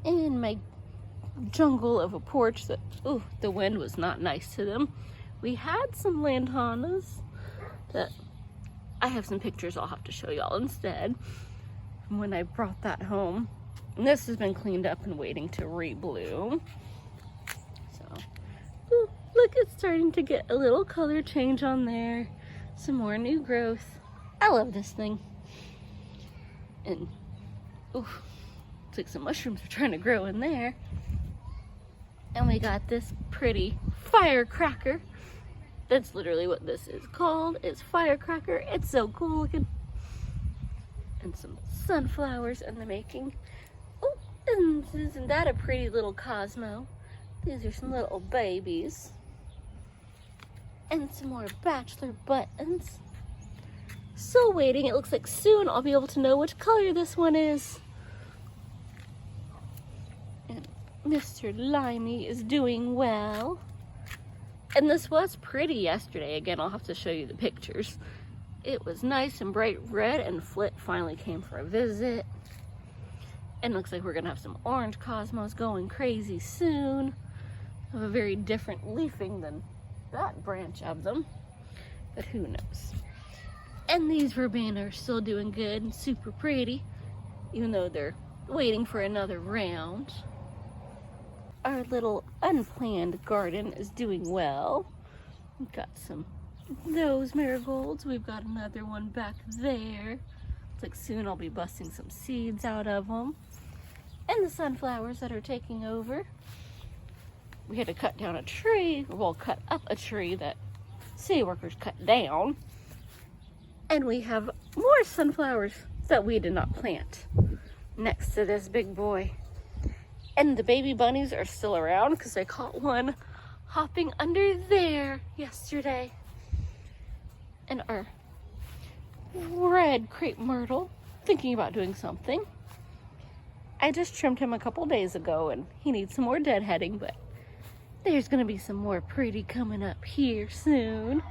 in my jungle of a porch that, oh, the wind was not nice to them. We had some lantanas that I have some pictures I'll have to show y'all instead from when I brought that home. And this has been cleaned up and waiting to rebloom. So, ooh, look, it's starting to get a little color change on there. Some more new growth. I love this thing. And, ooh, looks like some mushrooms are trying to grow in there. And we got this pretty firecracker. That's literally what this is called. It's firecracker. It's so cool looking. And some sunflowers in the making. Oh, isn't that a pretty little Cosmo? These are some little babies. And some more bachelor buttons. Still waiting. It looks like soon I'll be able to know which color this one is. And Mr. Limey is doing well. And this was pretty yesterday. Again, I'll have to show you the pictures. It was nice and bright red, and Flit finally came for a visit. And looks like we're gonna have some orange cosmos going crazy soon. Of a very different leafing than that branch of them, but who knows. And these verbena are still doing good and super pretty, even though they're waiting for another round. Our little unplanned garden is doing well. We've got some of those marigolds. We've got another one back there. Looks like soon I'll be busting some seeds out of them. And the sunflowers that are taking over. We had to cut down a tree, well, cut up a tree that city workers cut down. And we have more sunflowers that we did not plant next to this big boy. And the baby bunnies are still around because I caught one hopping under there yesterday. And our red crepe myrtle, thinking about doing something. I just trimmed him a couple days ago and he needs some more deadheading, but there's gonna be some more pretty coming up here soon.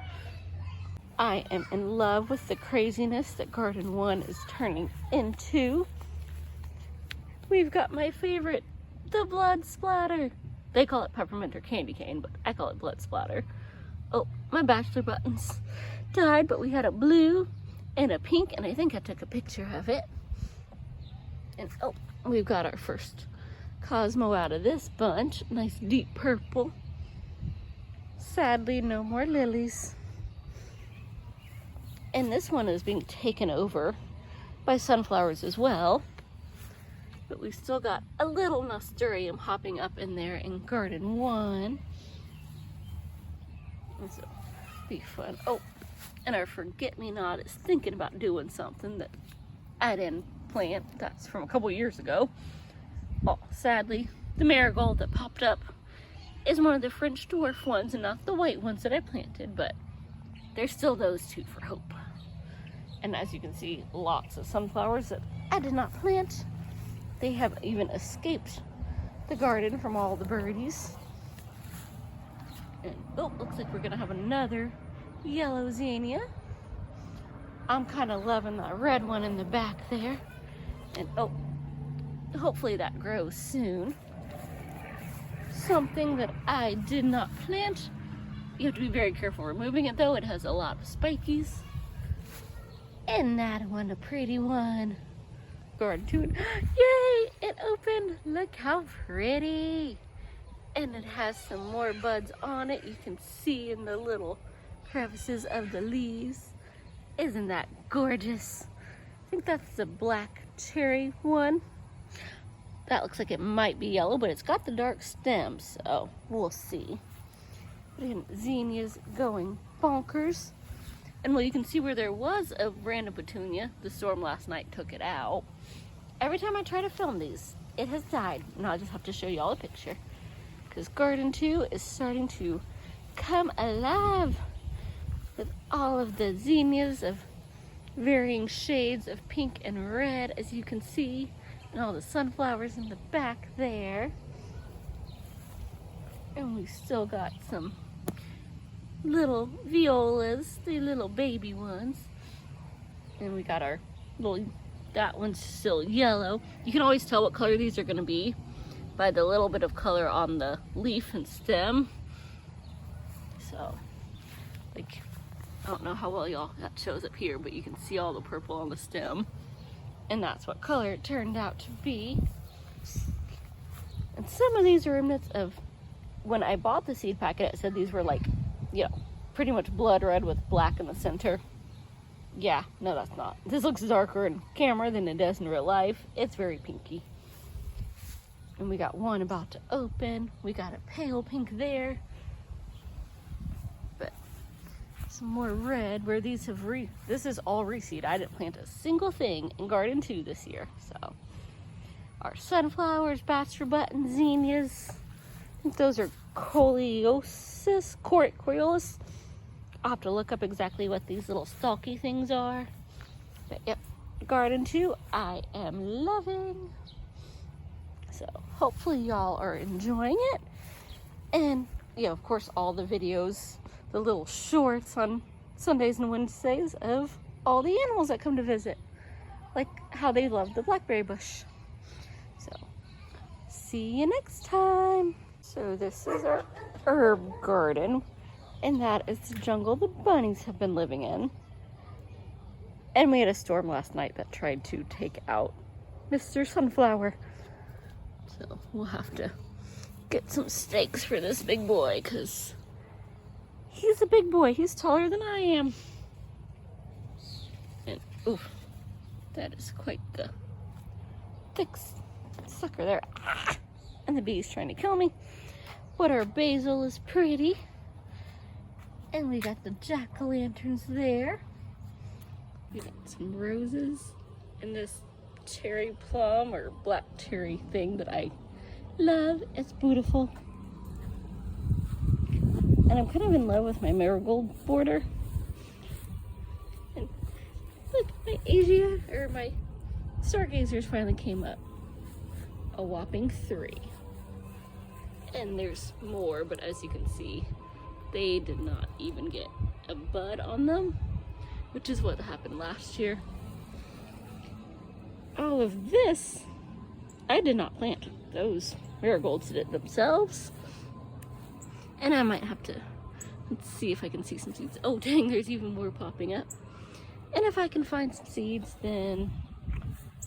I am in love with the craziness that Garden 1 is turning into. We've got my favorite, the blood splatter. They call it peppermint or candy cane, but I call it blood splatter. Oh, my bachelor buttons died, but we had a blue and a pink, and I think I took a picture of it. And oh, we've got our first Cosmo out of this bunch. Nice deep purple. Sadly, no more lilies. And this one is being taken over by sunflowers as well. But we've still got a little nasturtium hopping up in there in Garden 1. And so, be fun. Oh, and our forget-me-not is thinking about doing something that I didn't plant. That's from a couple years ago. Oh, sadly, the marigold that popped up is one of the French dwarf ones and not the white ones that I planted, but there's still those two for hope. And as you can see, lots of sunflowers that I did not plant. They have even escaped the garden from all the birdies. And oh, looks like we're gonna have another yellow zinnia. I'm kind of loving that red one in the back there. And oh, hopefully that grows soon. Something that I did not plant. You have to be very careful removing it though. It has a lot of spikies. And that one, a pretty one. Garden 2. Yay! It opened. Look how pretty. And it has some more buds on it. You can see in the little crevices of the leaves. Isn't that gorgeous? I think that's the black cherry one. That looks like it might be yellow, but it's got the dark stems, so we'll see. And zinnias going bonkers. And well, you can see where there was a random petunia. The storm last night took it out. Every time I try to film these, it has died. And I'll just have to show y'all a picture. Because Garden 2 is starting to come alive with all of the zinnias of varying shades of pink and red, as you can see. And all the sunflowers in the back there. And we still got some little violas, the little baby ones. And we got our little That one's still yellow. You can always tell what color these are gonna be by the little bit of color on the leaf and stem. So, like, I don't know how well that shows up here, but you can see all the purple on the stem. And that's what color it turned out to be. And some of these are remnants of, when I bought the seed packet, it said these were like, you know, pretty much blood red with black in the center. Yeah, no, that's not. This looks darker in camera than it does in real life. It's very pinky. And we got one about to open. We got a pale pink there. But some more red where these have this is all reseed. I didn't plant a single thing in garden 2 this year. So our sunflowers, bachelor buttons, zinnias. I think those are coleosis, coreolus. I'll have to look up exactly what these little stalky things are. But yep, garden 2, I am loving. So hopefully y'all are enjoying it. And yeah, of course, all the videos, the little shorts on Sundays and Wednesdays of all the animals that come to visit. Like how they love the blackberry bush. So see you next time. So this is our herb garden. And that is the jungle the bunnies have been living in. And we had a storm last night that tried to take out Mr. Sunflower. So we'll have to get some stakes for this big boy, because he's a big boy. He's taller than I am. And oof, that is quite the thick sucker there. Ah, and the bee's trying to kill me. But our basil is pretty. And we got the jack-o'-lanterns there. We got some roses and this cherry plum or black cherry thing that I love. It's beautiful. And I'm kind of in love with my marigold border. And look, my Asia, or my stargazers finally came up. A whopping 3. And there's more, but as you can see, they did not even get a bud on them, which is what happened last year. All of this, I did not plant. Those marigolds did it themselves. And I might have to, let's see if I can see some seeds. Oh dang, there's even more popping up. And if I can find some seeds, then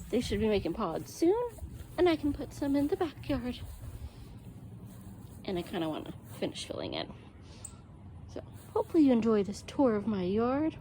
they should be making pods soon. And I can put some in the backyard. And I kind of want to finish filling in. So hopefully you enjoy this tour of my yard.